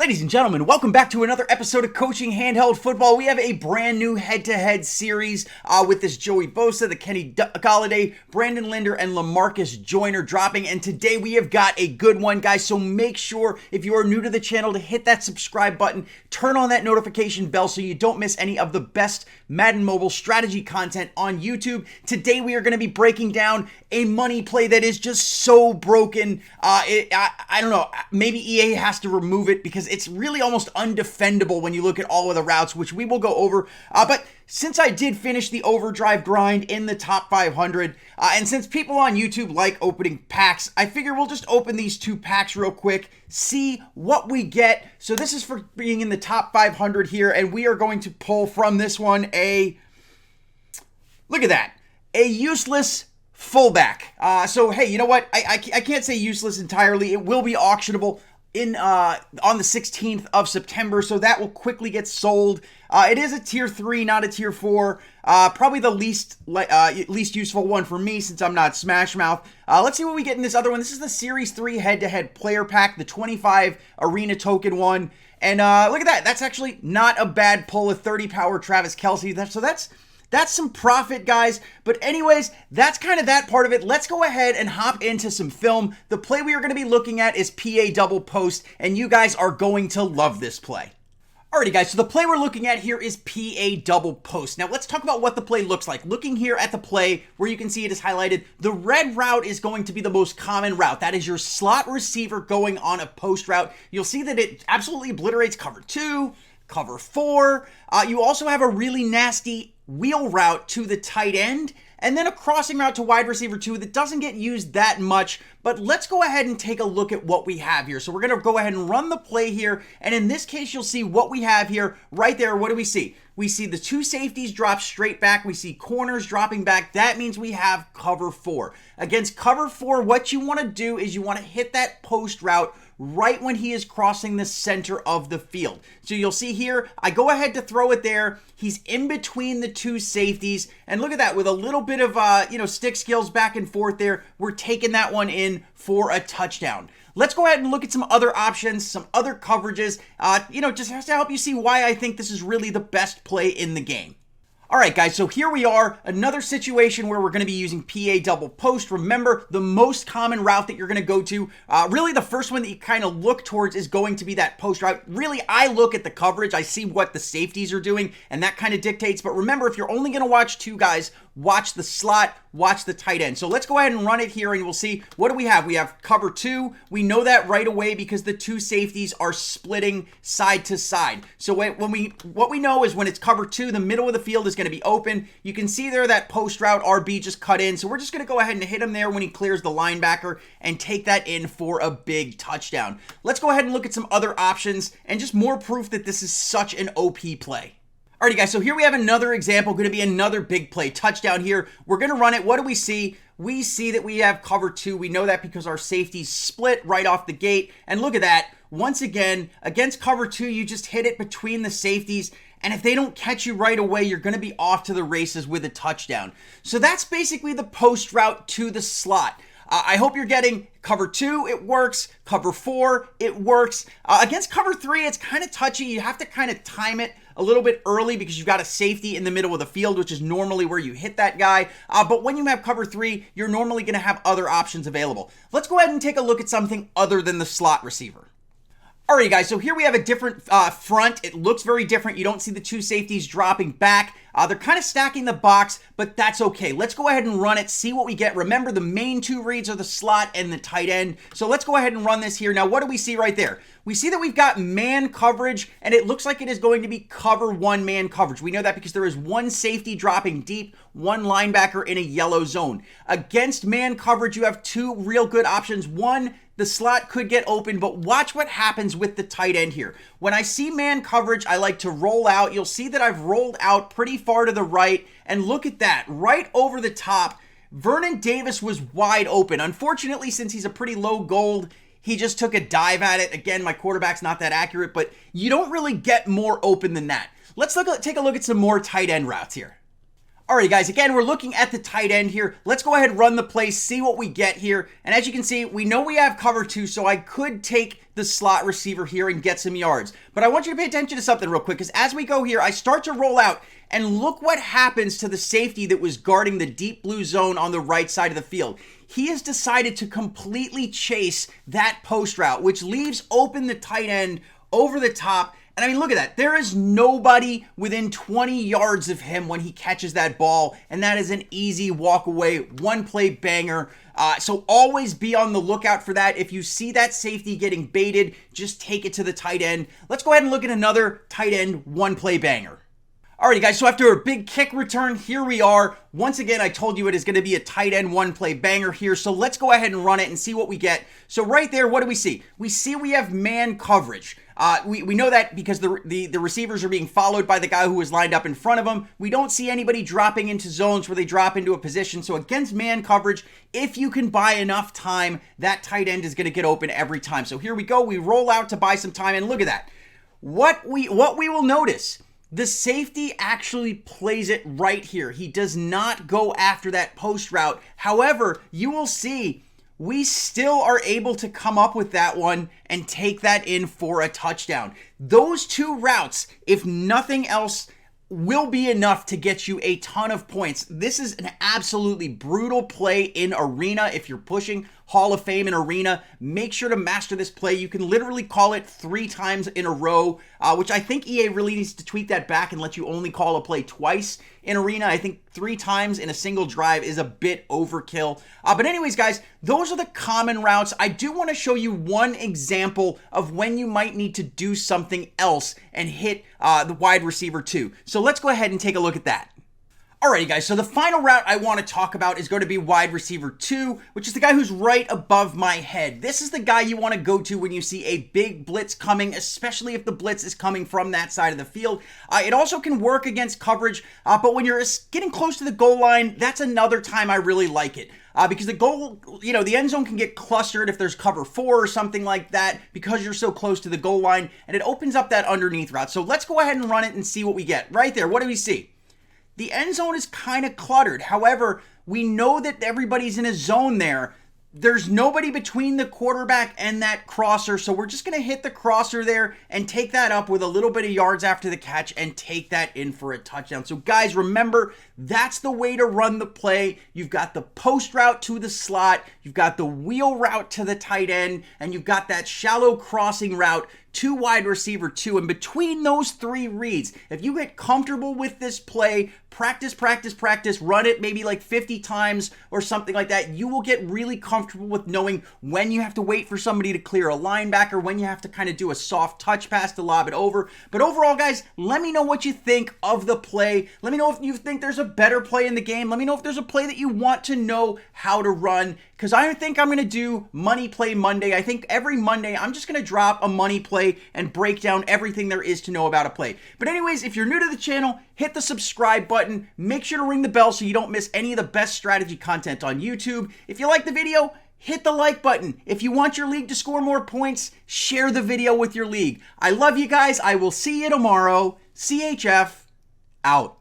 Ladies and gentlemen, welcome back to another episode of Coaching Handheld Football. We have a brand new head-to-head series with this Joey Bosa, the Kenny Golladay, Brandon Linder, and LaMarcus Joyner dropping. And today we have got a good one, guys. So make sure, if you are new to the channel, to hit that subscribe button, turn on that notification bell so you don't miss any of the best Madden Mobile strategy content on YouTube. Today we are going to be breaking down a money play that is just so broken. I don't know, maybe EA has to remove it because it's really almost undefendable when you look at all of the routes, which we will go over. But since I did finish the overdrive grind in the top 500, and since people on YouTube like opening packs, I figure we'll just open these two packs real quick, see what we get. So this is for being in the top 500 here, and we are going to pull from this one look at that, a useless fullback. So hey, you know what? I can't say useless entirely. It will be auctionable on the 16th of September, so that will quickly get sold. It is a tier 3, not a tier 4. Probably the least useful one for me since I'm not Smash Mouth. Let's see what we get in this other one. This is the Series 3 head-to-head player pack, the 25 arena token one. And look at that. That's actually not a bad pull, a 30 power Travis Kelce. So that's some profit, guys. But anyways, that's kind of that part of it. Let's go ahead and hop into some film. The play we are going to be looking at is PA double post, and you guys are going to love this play. Alrighty, guys, so the play we're looking at here is PA double post. Now, let's talk about what the play looks like. Looking here at the play, where you can see it is highlighted, the red route is going to be the most common route. That is your slot receiver going on a post route. You'll see that it absolutely obliterates cover 2, cover 4. You also have a really nasty wheel route to the tight end, and then a crossing route to wide receiver 2 that doesn't get used that much. But let's go ahead and take a look at what we have here. So we're going to go ahead and run the play here, and in this case, you'll see what we have here. Right there, what do we see? We see the two safeties drop straight back. We see corners dropping back. That means we have cover 4. Against cover 4, what you want to do is you want to hit that post route right when he is crossing the center of the field. So you'll see here, I go ahead to throw it there. He's in between the two safeties. And look at that, with a little bit of, stick skills back and forth there, we're taking that one in for a touchdown. Let's go ahead and look at some other options, some other coverages, just to help you see why I think this is really the best play in the game. All right, guys, so here we are, another situation where we're going to be using PA double post. Remember, the most common route that you're going to go to, really the first one that you kind of look towards is going to be that post route. Really, I look at the coverage, I see what the safeties are doing, and that kind of dictates. But remember, if you're only going to watch two guys, watch the slot, watch the tight end. So let's go ahead and run it here, and we'll see, what do we have? We have cover 2. We know that right away because the two safeties are splitting side to side. So what we know is when it's cover 2, the middle of the field is going to be open. You can see there that post route RB just cut in. So we're just going to go ahead and hit him there when he clears the linebacker and take that in for a big touchdown. Let's go ahead and look at some other options and just more proof that this is such an OP play. Alrighty, guys, so here we have another example, going to be another big play touchdown here. We're going to run it. What do we see? We see that we have cover 2. We know that because our safeties split right off the gate. And look at that. Once again, against cover 2, you just hit it between the safeties. And if they don't catch you right away, you're going to be off to the races with a touchdown. So that's basically the post route to the slot. I hope you're getting cover 2, it works. Cover 4, it works. Against cover 3, it's kind of touchy. You have to kind of time it a little bit early because you've got a safety in the middle of the field, which is normally where you hit that guy. But when you have cover 3, you're normally going to have other options available. Let's go ahead and take a look at something other than the slot receiver. Alright, guys, so here we have a different front. It looks very different. You don't see the two safeties dropping back. They're kind of stacking the box, but that's okay. Let's go ahead and run it, see what we get. Remember, the main two reads are the slot and the tight end. So let's go ahead and run this here. Now, what do we see right there? We see that we've got man coverage, and it looks like it is going to be cover 1 man coverage. We know that because there is one safety dropping deep, one linebacker in a yellow zone. Against man coverage, you have two real good options. One, the slot could get open, but watch what happens with the tight end here. When I see man coverage, I like to roll out. You'll see that I've rolled out pretty far to the right, and look at that, right over the top. Vernon Davis was wide open. Unfortunately, since he's a pretty low gold, he just took a dive at it. Again, my quarterback's not that accurate, but you don't really get more open than that. Let's take a look at some more tight end routes here. Alrighty guys, again, we're looking at the tight end here. Let's go ahead and run the play, see what we get here. And as you can see, we know we have cover 2, so I could take the slot receiver here and get some yards. But I want you to pay attention to something real quick, because as we go here, I start to roll out, and look what happens to the safety that was guarding the deep blue zone on the right side of the field. He has decided to completely chase that post route, which leaves open the tight end over the top. And I mean, look at that. There is nobody within 20 yards of him when he catches that ball. And that is an easy walk away, one play banger. So always be on the lookout for that. If you see that safety getting baited, just take it to the tight end. Let's go ahead and look at another tight end, one play banger. Alrighty guys, so after a big kick return, here we are. Once again, I told you it is going to be a tight end one play banger here. So let's go ahead and run it and see what we get. So right there, what do we see? We see we have man coverage. We know that because the receivers are being followed by the guy who is lined up in front of them. We don't see anybody dropping into zones where they drop into a position. So against man coverage, if you can buy enough time, that tight end is going to get open every time. So here we go. We roll out to buy some time, and look at that. What we will notice, the safety actually plays it right here. He does not go after that post route. However, you will see we still are able to come up with that one and take that in for a touchdown. Those two routes, if nothing else, will be enough to get you a ton of points. This is an absolutely brutal play in Arena. If you're pushing Hall of Fame in Arena, make sure to master this play. You can literally call it 3 times in a row, which I think EA really needs to tweak that back and let you only call a play twice in Arena. I think 3 times in a single drive is a bit overkill. But anyways, guys, those are the common routes. I do want to show you one example of when you might need to do something else and hit the wide receiver too. So let's go ahead and take a look at that. Alrighty guys, so the final route I want to talk about is going to be wide receiver 2, which is the guy who's right above my head. This is the guy you want to go to when you see a big blitz coming, especially if the blitz is coming from that side of the field. It also can work against coverage, but when you're getting close to the goal line, that's another time I really like it. Because the goal, the end zone can get clustered if there's cover 4 or something like that because you're so close to the goal line, and it opens up that underneath route. So let's go ahead and run it and see what we get. Right there, what do we see? The end zone is kind of cluttered. However, we know that everybody's in a zone there. There's nobody between the quarterback and that crosser, so we're just going to hit the crosser there and take that up with a little bit of yards after the catch and take that in for a touchdown. So guys, remember, that's the way to run the play. You've got the post route to the slot, you've got the wheel route to the tight end, and you've got that shallow crossing route to wide receiver 2. And between those 3 reads, if you get comfortable with this play, practice, run it maybe like 50 times or something like that, you will get really comfortable with knowing when you have to wait for somebody to clear a linebacker, when you have to kind of do a soft touch pass to lob it over. But overall, guys, let me know what you think of the play. Let me know if you think there's a better play in the game. Let me know if there's a play that you want to know how to run, because I think I'm going to do Money Play Monday. I think every Monday I'm just going to drop a money play and break down everything there is to know about a play. But anyways, if you're new to the channel, hit the subscribe button. Make sure to ring the bell so you don't miss any of the best strategy content on YouTube. If you like the video, hit the like button. If you want your league to score more points, share the video with your league. I love you guys. I will see you tomorrow. CHF out.